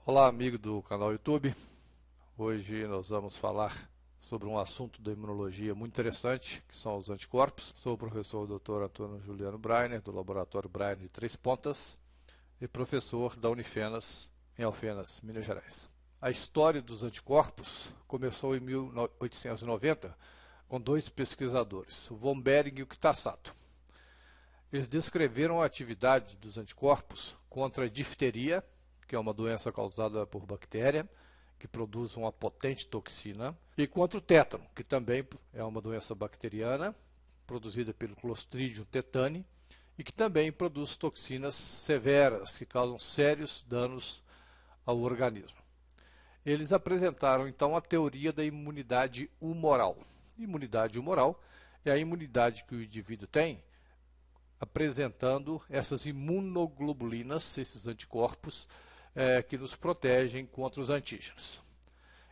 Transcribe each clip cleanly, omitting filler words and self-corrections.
Olá, amigo do canal YouTube. Hoje nós vamos falar sobre um assunto da imunologia muito interessante, que são os anticorpos. Sou o professor Dr. Antônio Juliano Breiner, do Laboratório Breiner de Três Pontas, e professor da Unifenas, em Alfenas, Minas Gerais. A história dos anticorpos começou em 1890 com dois pesquisadores, o von Behring e o Kitasato. Eles descreveram a atividade dos anticorpos contra a difteria, que é uma doença causada por bactéria, que produz uma potente toxina, e contra o tétano, que também é uma doença bacteriana, produzida pelo Clostridium tetani, e que também produz toxinas severas, que causam sérios danos ao organismo. Eles apresentaram, então, a teoria da imunidade humoral. Imunidade humoral é a imunidade que o indivíduo tem, apresentando essas imunoglobulinas, esses anticorpos, que nos protegem contra os antígenos.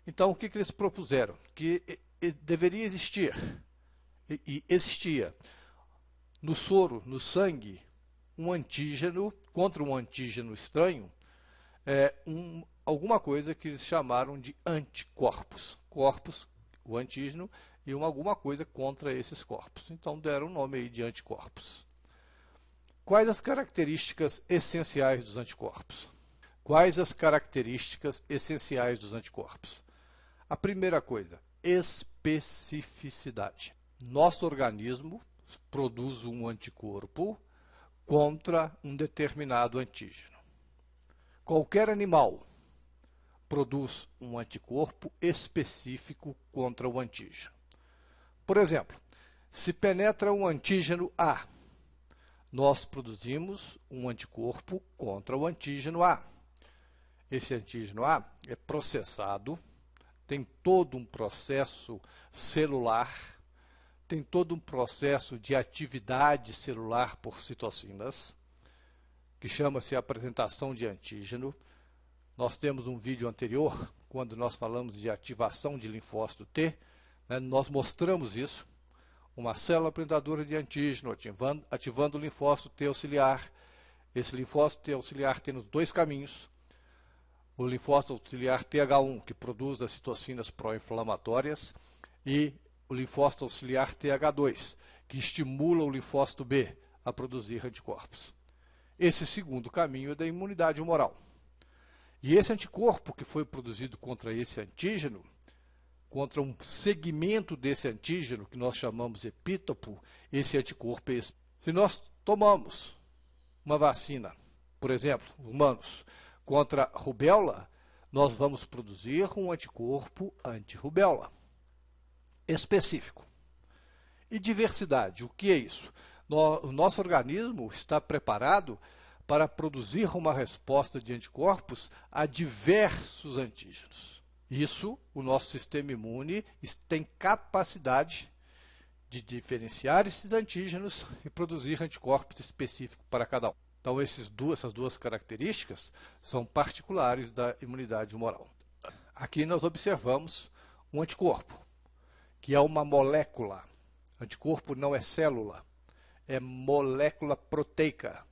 Então, o que eles propuseram? Que deveria existir, e existia, no soro, no sangue, um antígeno, contra um antígeno estranho, alguma coisa que eles chamaram de anticorpos. Corpos, o antígeno, e alguma coisa contra esses corpos. Então, deram o nome aí de anticorpos. Quais as características essenciais dos anticorpos? Quais as características essenciais dos anticorpos? A primeira coisa, especificidade. Nosso organismo produz um anticorpo contra um determinado antígeno. Qualquer animal produz um anticorpo específico contra o antígeno. Por exemplo, se penetra um antígeno A, nós produzimos um anticorpo contra o antígeno A. Esse antígeno A é processado, tem todo um processo celular, tem todo um processo de atividade celular por citocinas, que chama-se apresentação de antígeno. Nós temos um vídeo anterior, quando nós falamos de ativação de linfócito T, nós mostramos isso. Uma célula apresentadora de antígeno ativando o linfócito T auxiliar. Esse linfócito T auxiliar tem os dois caminhos. O linfócito auxiliar TH1, que produz as citocinas pró-inflamatórias, e o linfócito auxiliar TH2, que estimula o linfócito B a produzir anticorpos. Esse segundo caminho é da imunidade humoral. E esse anticorpo que foi produzido contra esse antígeno, contra um segmento desse antígeno, que nós chamamos epítopo, esse anticorpo é esse. Se nós tomamos uma vacina, por exemplo, humanos, contra rubéola, nós vamos produzir um anticorpo anti-rubéola específico. E diversidade, o que é isso? O nosso organismo está preparado para produzir uma resposta de anticorpos a diversos antígenos. Isso, o nosso sistema imune tem capacidade de diferenciar esses antígenos e produzir anticorpos específicos para cada um. Então, essas duas características são particulares da imunidade humoral. Aqui nós observamos um anticorpo, que é uma molécula. Anticorpo não é célula, é molécula proteica.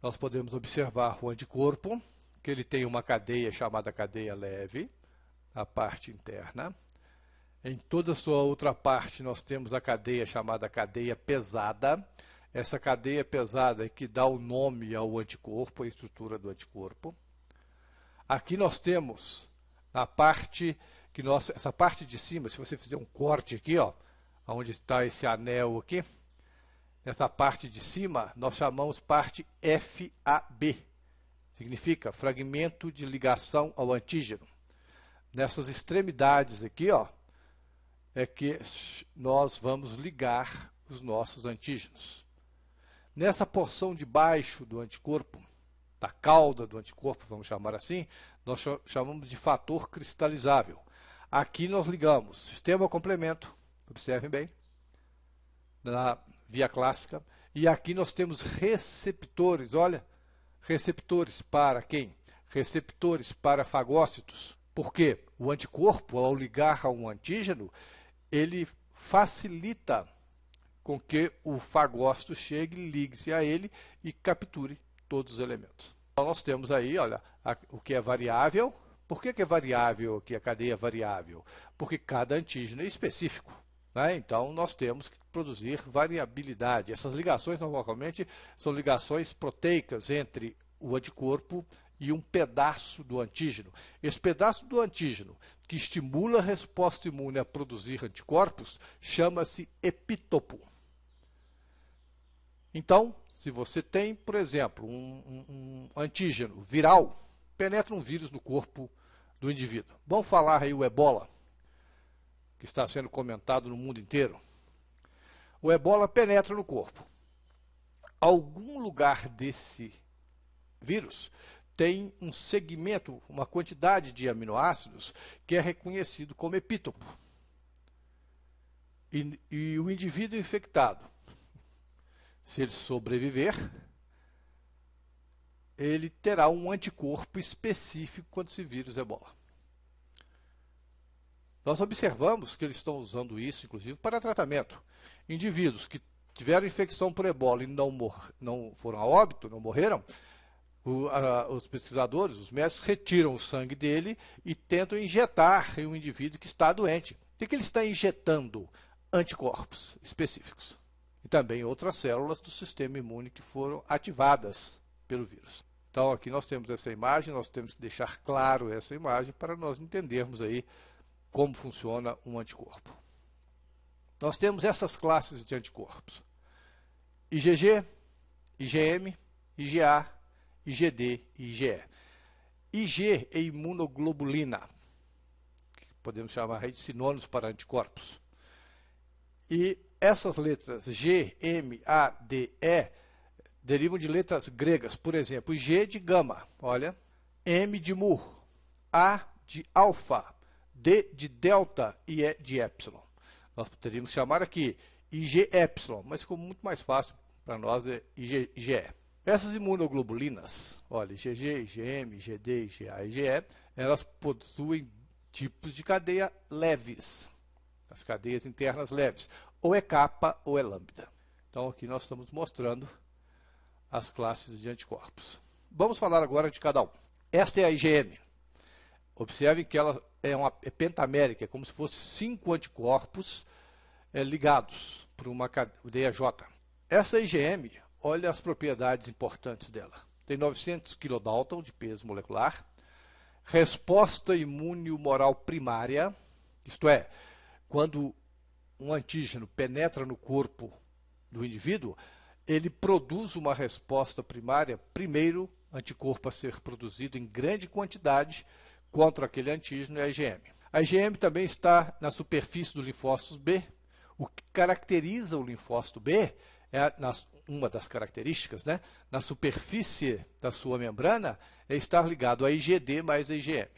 Nós podemos observar o anticorpo, que ele tem uma cadeia chamada cadeia leve, a parte interna. Em toda a sua outra parte, nós temos a cadeia chamada cadeia pesada. Essa cadeia pesada é que dá o nome ao anticorpo, a estrutura do anticorpo. Aqui nós temos na parte essa parte de cima, se você fizer um corte aqui, ó, onde está esse anel aqui, essa parte de cima nós chamamos parte FAB. Significa fragmento de ligação ao antígeno. Nessas extremidades aqui, ó, é que nós vamos ligar os nossos antígenos. Nessa porção de baixo do anticorpo, da cauda do anticorpo, vamos chamar assim, nós chamamos de fator cristalizável. Aqui nós ligamos sistema complemento, observem bem, na via clássica, e aqui nós temos receptores, olha, receptores para quem? Receptores para fagócitos. Por quê? O anticorpo, ao ligar a um antígeno, ele facilita com que o fagócito chegue, ligue-se a ele e capture todos os elementos. Então nós temos aí, olha, o que é variável. Por que é variável aqui, a cadeia é variável? Porque cada antígeno é específico, né? Então, nós temos que produzir variabilidade. Essas ligações, normalmente, são ligações proteicas entre o anticorpo e um pedaço do antígeno. Esse pedaço do antígeno que estimula a resposta imune a produzir anticorpos chama-se epítopo. Então, se você tem, por exemplo, um antígeno viral, penetra um vírus no corpo do indivíduo. Vamos falar aí o ebola, que está sendo comentado no mundo inteiro. O ebola penetra no corpo. Algum lugar desse vírus tem um segmento, uma quantidade de aminoácidos que é reconhecido como epítopo. E o indivíduo infectado, se ele sobreviver, ele terá um anticorpo específico contra esse vírus ebola. Nós observamos que eles estão usando isso, inclusive, para tratamento. Indivíduos que tiveram infecção por ebola e não foram a óbito, não morreram, os pesquisadores, os médicos, retiram o sangue dele e tentam injetar em um indivíduo que está doente. O que ele está injetando? Anticorpos específicos. E também outras células do sistema imune que foram ativadas pelo vírus. Então, aqui nós temos essa imagem, nós temos que deixar claro essa imagem para nós entendermos aí como funciona um anticorpo. Nós temos essas classes de anticorpos: IgG, IgM, IgA, IgD e IgE. Ig é imunoglobulina, que podemos chamar de sinônimos para anticorpos. E essas letras G, M, A, D, E derivam de letras gregas. Por exemplo, G de gama, olha, M de mu, A de alfa, D de delta e E de epsilon. Nós poderíamos chamar aqui IgE, mas ficou muito mais fácil para nós é IgE. Essas imunoglobulinas, olha, IgG, IgM, IgD, IgA e IgE, elas possuem tipos de cadeia leves, as cadeias internas leves, ou é capa ou é lambda. Então aqui nós estamos mostrando as classes de anticorpos. Vamos falar agora de cada um. Esta é a IgM. Observem que ela é pentamérica, é como se fosse 5 anticorpos ligados por uma cadeia J. Essa IgM, olha as propriedades importantes dela. Tem 900 kDa de peso molecular, resposta imune humoral primária, isto é, quando um antígeno penetra no corpo do indivíduo, ele produz uma resposta primária, primeiro anticorpo a ser produzido em grande quantidade contra aquele antígeno é a IgM. A IgM também está na superfície do linfócito B. O que caracteriza o linfócito B é uma das características, né? Na superfície da sua membrana é estar ligado a IgD mais a IgM.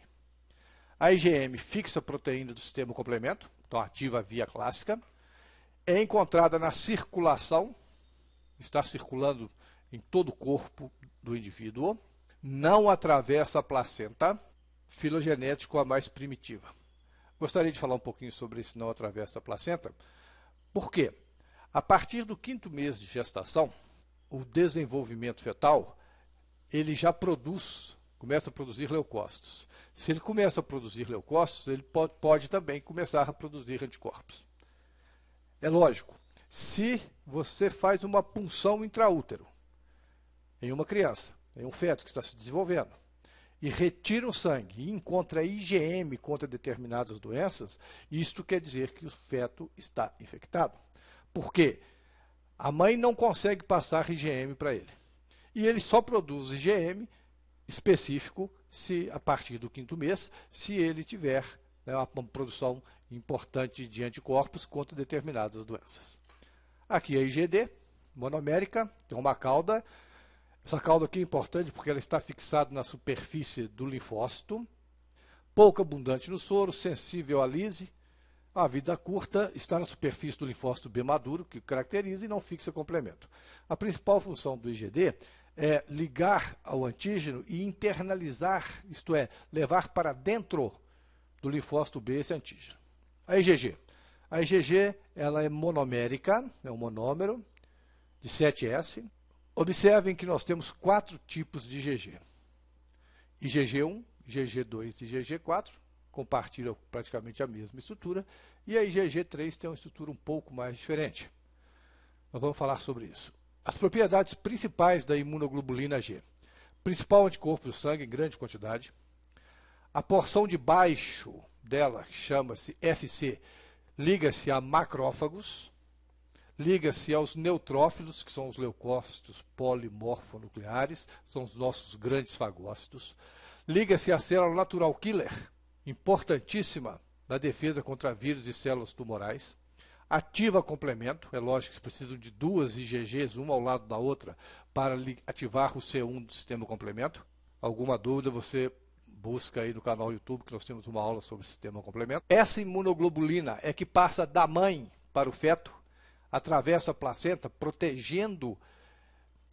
A IgM fixa a proteína do sistema complemento, então ativa a via clássica, é encontrada na circulação, está circulando em todo o corpo do indivíduo, não atravessa a placenta, filogenético a mais primitiva. Gostaria de falar um pouquinho sobre esse não atravessa a placenta. Por quê? A partir do 5º mês de gestação, o desenvolvimento fetal, ele já começa a produzir leucócitos. Se ele começa a produzir leucócitos, ele pode também começar a produzir anticorpos. É lógico, se você faz uma punção intraútero em uma criança, em um feto que está se desenvolvendo, e retira o sangue e encontra IgM contra determinadas doenças, isto quer dizer que o feto está infectado. Por quê? A mãe não consegue passar IgM para ele. E ele só produz IgM específico se a partir do 5º mês, se ele tiver, né, uma produção importante de anticorpos contra determinadas doenças. Aqui a IgD, monomérica, tem uma cauda. Essa cauda aqui é importante porque ela está fixada na superfície do linfócito, pouco abundante no soro, sensível à lise, a vida curta, está na superfície do linfócito B maduro, que caracteriza e não fixa complemento. A principal função do IgD é ligar ao antígeno e internalizar, isto é, levar para dentro do linfócito B esse antígeno. A IgG. A IgG ela é monomérica, é um monômero de 7S. Observem que nós temos 4 tipos de IgG. IgG1, IgG2 e IgG4 compartilham praticamente a mesma estrutura, e a IgG3 tem uma estrutura um pouco mais diferente. Nós vamos falar sobre isso. As propriedades principais da imunoglobulina G. Principal anticorpo do sangue em grande quantidade. A porção de baixo dela, chama-se FC, liga-se a macrófagos, liga-se aos neutrófilos, que são os leucócitos polimorfonucleares, são os nossos grandes fagócitos, liga-se à célula natural killer, importantíssima na defesa contra vírus e células tumorais, ativa complemento, é lógico que precisam de duas IgGs, uma ao lado da outra, para ativar o C1 do sistema complemento. Alguma dúvida, você busca aí no canal YouTube, que nós temos uma aula sobre o sistema complemento. Essa imunoglobulina é que passa da mãe para o feto, atravessa a placenta, protegendo,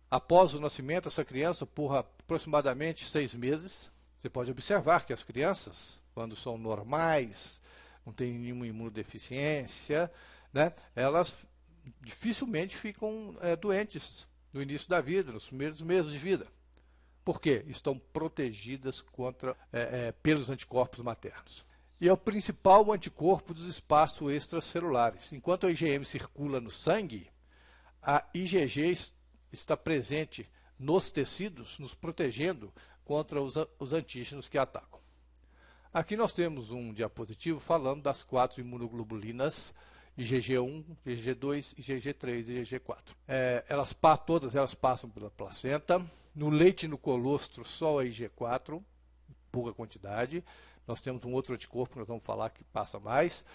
após o nascimento, essa criança por aproximadamente 6 meses. Você pode observar que as crianças, quando são normais, não tem nenhuma imunodeficiência, né, elas dificilmente ficam doentes no início da vida, nos primeiros meses de vida. Por quê? Estão protegidas contra, pelos anticorpos maternos. E é o principal anticorpo dos espaços extracelulares. Enquanto a IgM circula no sangue, a IgG está presente nos tecidos, nos protegendo contra os antígenos que atacam. Aqui nós temos um diapositivo falando das 4 imunoglobulinas, IgG1, IgG2, IgG3 e IgG4. Todas elas passam pela placenta. No leite e no colostro, só a IgG4, pouca quantidade. Nós temos um outro anticorpo que nós vamos falar que passa mais.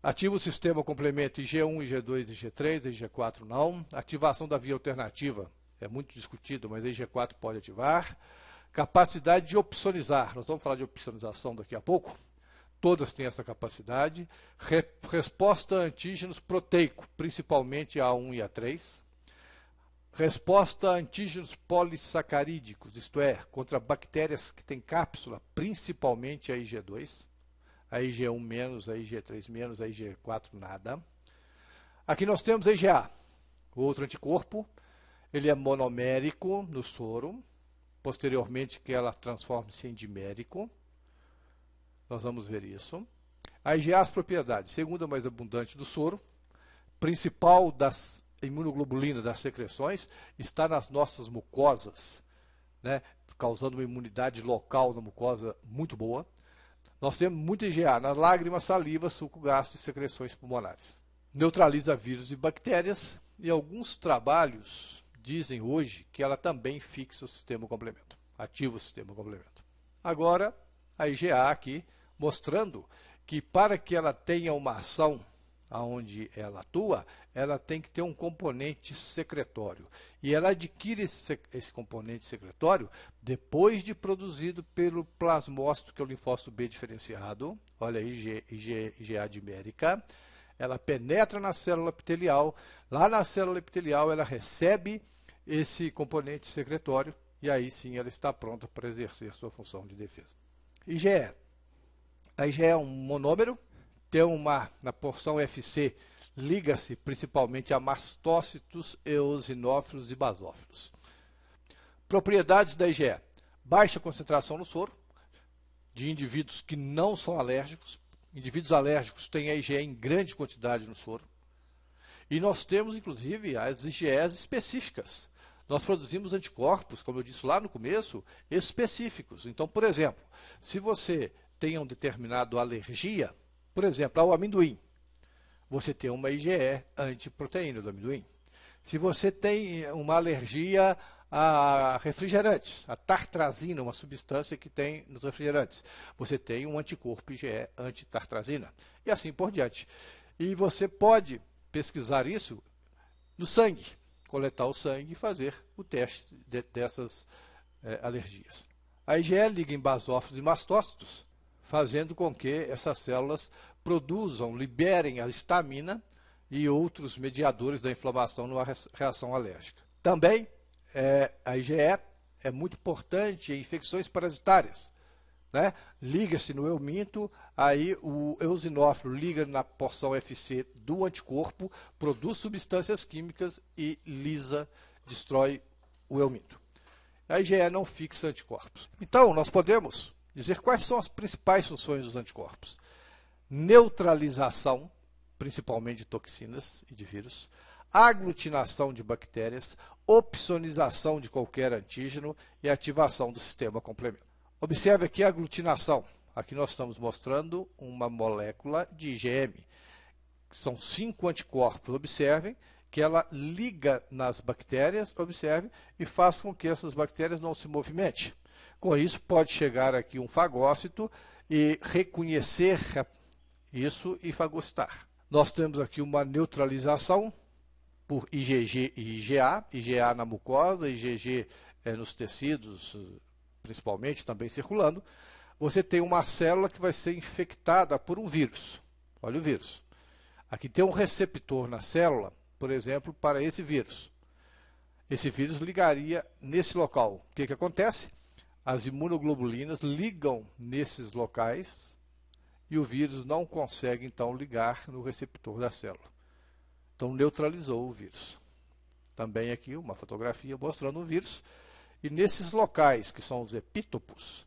Ativa o sistema complemento IG1, IG2, IG3, IG4 não. Ativação da via alternativa é muito discutido, mas a IG4 pode ativar. Capacidade de opsonizar, nós vamos falar de opsonização daqui a pouco. Todas têm essa capacidade. Resposta a antígenos proteico, principalmente A1 e A3. Resposta a antígenos polissacarídicos, isto é, contra bactérias que têm cápsula, principalmente a IG2. A IG1 menos, a IG3 menos, a IG4 nada. Aqui nós temos a IgA, outro anticorpo. Ele é monomérico no soro. Posteriormente que ela transforme-se em dimérico. Nós vamos ver isso. A IgA, as propriedades. Segunda mais abundante do soro. Principal das imunoglobulinas das secreções. Está nas nossas mucosas, né, causando uma imunidade local na mucosa muito boa. Nós temos muita IgA na lágrima, saliva, suco gástrico e secreções pulmonares. Neutraliza vírus e bactérias. E alguns trabalhos dizem hoje que ela também fixa o sistema complemento, ativa o sistema complemento. Agora, a IgA aqui mostrando que para que ela tenha uma ação aonde ela atua, ela tem que ter um componente secretório. E ela adquire esse componente secretório depois de produzido pelo plasmócito, que é o linfócito B diferenciado. Olha aí, IgA dimérica. Ela penetra na célula epitelial. Lá na célula epitelial ela recebe esse componente secretório e aí sim ela está pronta para exercer sua função de defesa. IgE. A IgE é um monômero, tem na porção FC, liga-se principalmente a mastócitos, eosinófilos e basófilos. Propriedades da IgE. Baixa concentração no soro, de indivíduos que não são alérgicos. Indivíduos alérgicos têm a IgE em grande quantidade no soro. E nós temos, inclusive, as IgEs específicas. Nós produzimos anticorpos, como eu disse lá no começo, específicos. Então, por exemplo, se você tem uma determinada alergia, por exemplo, ao amendoim, você tem uma IgE antiproteína do amendoim. Se você tem uma alergia a refrigerantes, a tartrazina, uma substância que tem nos refrigerantes, você tem um anticorpo IgE antitartrazina, e assim por diante. E você pode pesquisar isso no sangue, coletar o sangue e fazer o teste dessas alergias. A IgE liga em basófilos e mastócitos, fazendo com que essas células produzam, liberem a histamina e outros mediadores da inflamação numa reação alérgica. Também a IgE é muito importante em infecções parasitárias. Né? Liga-se no euminto, aí o eosinófilo liga na porção FC do anticorpo, produz substâncias químicas e lisa, destrói o euminto. A IgE não fixa anticorpos. Então, nós podemos dizer quais são as principais funções dos anticorpos. Neutralização, principalmente de toxinas e de vírus, aglutinação de bactérias, opsonização de qualquer antígeno e ativação do sistema complemento. Observe aqui a aglutinação. Aqui nós estamos mostrando uma molécula de IgM. São 5 anticorpos. Observem que ela liga nas bactérias, observe, e faz com que essas bactérias não se movimentem. Com isso, pode chegar aqui um fagócito e reconhecer isso e fagocitar. Nós temos aqui uma neutralização por IgG e IgA, IgA na mucosa, IgG nos tecidos, principalmente, também circulando. Você tem uma célula que vai ser infectada por um vírus. Olha o vírus. Aqui tem um receptor na célula, por exemplo, para esse vírus. Esse vírus ligaria nesse local. O que acontece? As imunoglobulinas ligam nesses locais e o vírus não consegue, então, ligar no receptor da célula. Então, neutralizou o vírus. Também aqui uma fotografia mostrando o vírus. E nesses locais, que são os epítopos,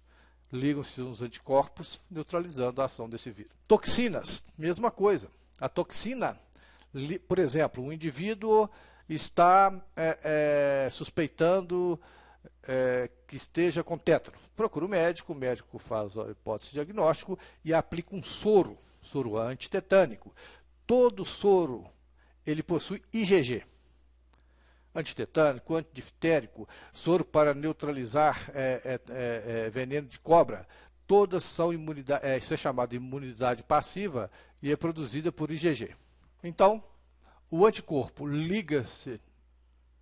ligam-se os anticorpos, neutralizando a ação desse vírus. Toxinas, mesma coisa. A toxina, por exemplo, um indivíduo está suspeitando que esteja com tétano. Procura o médico faz a hipótese de diagnóstico e aplica um soro antitetânico. Todo soro ele possui IgG. Antitetânico, antidiftérico, soro para neutralizar veneno de cobra. Todas são imunidade, isso é chamado de imunidade passiva e é produzida por IgG. Então, o anticorpo liga-se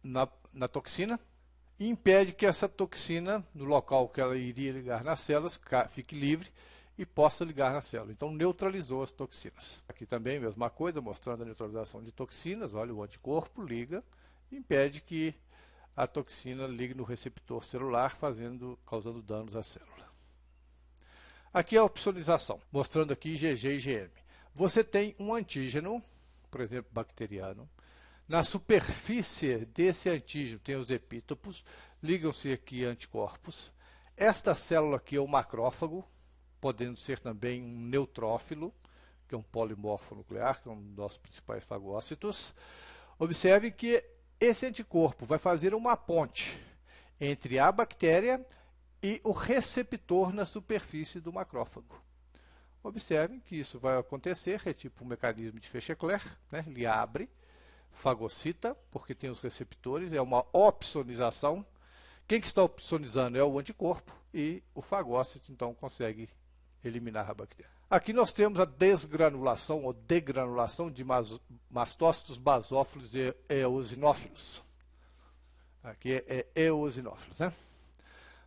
na toxina e impede que essa toxina, no local que ela iria ligar nas células, fique livre e possa ligar na célula. Então, neutralizou as toxinas. Aqui também, mesma coisa, mostrando a neutralização de toxinas. Olha, o anticorpo liga e impede que a toxina ligue no receptor celular, causando danos à célula. Aqui é a opsonização, mostrando aqui IgG e IgM. Você tem um antígeno, por exemplo, bacteriano. Na superfície desse antígeno tem os epítopos, ligam-se aqui anticorpos. Esta célula aqui é o macrófago, podendo ser também um neutrófilo, que é um polimorfo nuclear, que é um dos nossos principais fagócitos. Observe que esse anticorpo vai fazer uma ponte entre a bactéria e o receptor na superfície do macrófago. Observem que isso vai acontecer, é tipo um mecanismo de Fechecler, né? Ele abre, fagocita, porque tem os receptores, é uma opsonização. Quem que está opsonizando é o anticorpo e o fagócito, então, consegue eliminar a bactéria. Aqui nós temos a desgranulação ou degranulação de mastócitos, basófilos e eosinófilos. Aqui é eosinófilos, né?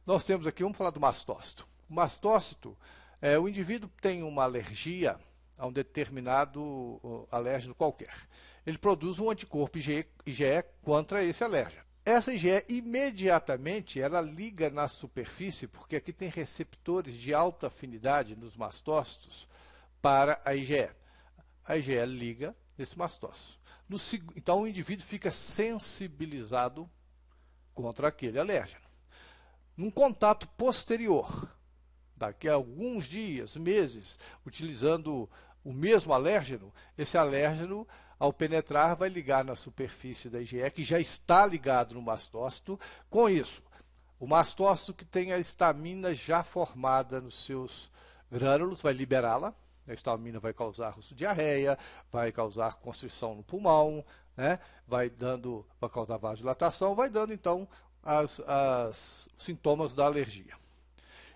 Nós temos aqui, vamos falar do mastócito. O mastócito, o indivíduo tem uma alergia a um determinado alérgeno qualquer. Ele produz um anticorpo IgE contra esse alérgeno. Essa IgE, imediatamente, ela liga na superfície, porque aqui tem receptores de alta afinidade nos mastócitos para a IgE. A IgE liga nesse mastócito. Então, o indivíduo fica sensibilizado contra aquele alérgeno. Num contato posterior, daqui a alguns dias, meses, utilizando o mesmo alérgeno, esse alérgeno, ao penetrar, vai ligar na superfície da IgE, que já está ligado no mastócito. Com isso, o mastócito que tem a histamina já formada nos seus grânulos, vai liberá-la. A histamina vai causar diarreia, vai causar constrição no pulmão, né? vai causar vasodilatação, vai dando, então, os sintomas da alergia.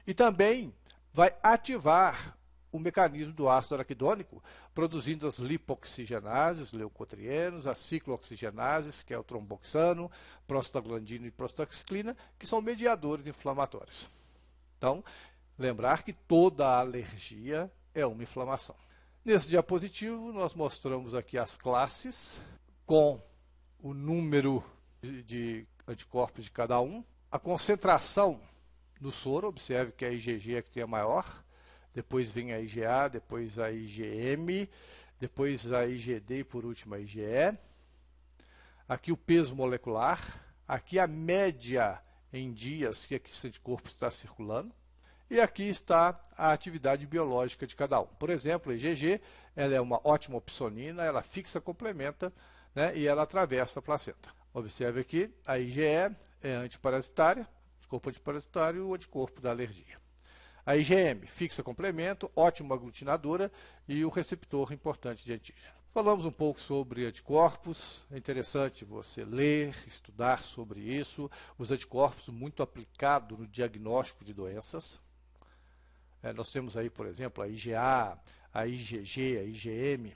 E também vai ativar o mecanismo do ácido araquidônico, produzindo as lipoxigenases, leucotrienos, as ciclooxigenases, que é o tromboxano, prostaglandina e prostaxiclina, que são mediadores inflamatórios. Então, lembrar que toda alergia é uma inflamação. Nesse diapositivo, nós mostramos aqui as classes com o número de anticorpos de cada um, a concentração no soro, observe que a IgG é que tem a maior, depois vem a IgA, depois a IgM, depois a IgD e por último a IgE. Aqui o peso molecular, aqui a média em dias que esse anticorpo está circulando. E aqui está a atividade biológica de cada um. Por exemplo, a IgG ela é uma ótima opsonina, ela fixa, complementa, né, e ela atravessa a placenta. Observe aqui, a IgE é antiparasitária, anticorpo antiparasitário e o anticorpo da alergia. A IgM, fixa, complemento, ótima aglutinadora e um receptor importante de antígeno. Falamos um pouco sobre anticorpos, é interessante você ler, estudar sobre isso. Os anticorpos muito aplicados no diagnóstico de doenças. Nós temos aí, por exemplo, a IgA, a IgG, a IgM.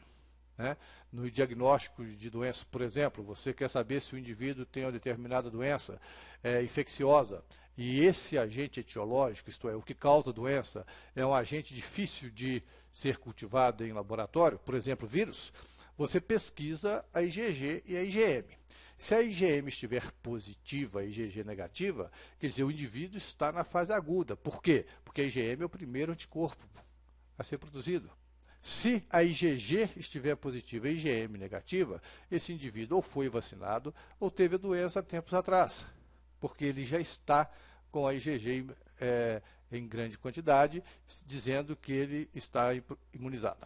Né? No diagnóstico de doenças, por exemplo, você quer saber se o indivíduo tem uma determinada doença infecciosa e esse agente etiológico, isto é, o que causa a doença, é um agente difícil de ser cultivado em laboratório, por exemplo, vírus, você pesquisa a IgG e a IgM. Se a IgM estiver positiva, a IgG negativa, quer dizer, o indivíduo está na fase aguda. Por quê? Porque a IgM é o primeiro anticorpo a ser produzido. Se a IgG estiver positiva e a IgM negativa, esse indivíduo ou foi vacinado ou teve a doença há tempos atrás, porque ele já está com a IgG em grande quantidade, dizendo que ele está imunizado.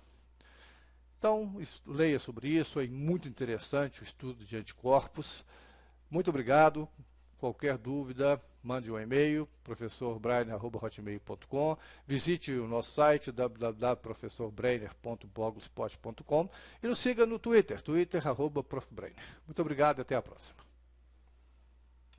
Então, leia sobre isso, é muito interessante o estudo de anticorpos. Muito obrigado. Qualquer dúvida, mande um e-mail, professorbreiner@hotmail.com. Visite o nosso site, www.professorbreiner.blogspot.com e nos siga no Twitter, @profbreiner. Muito obrigado e até a próxima.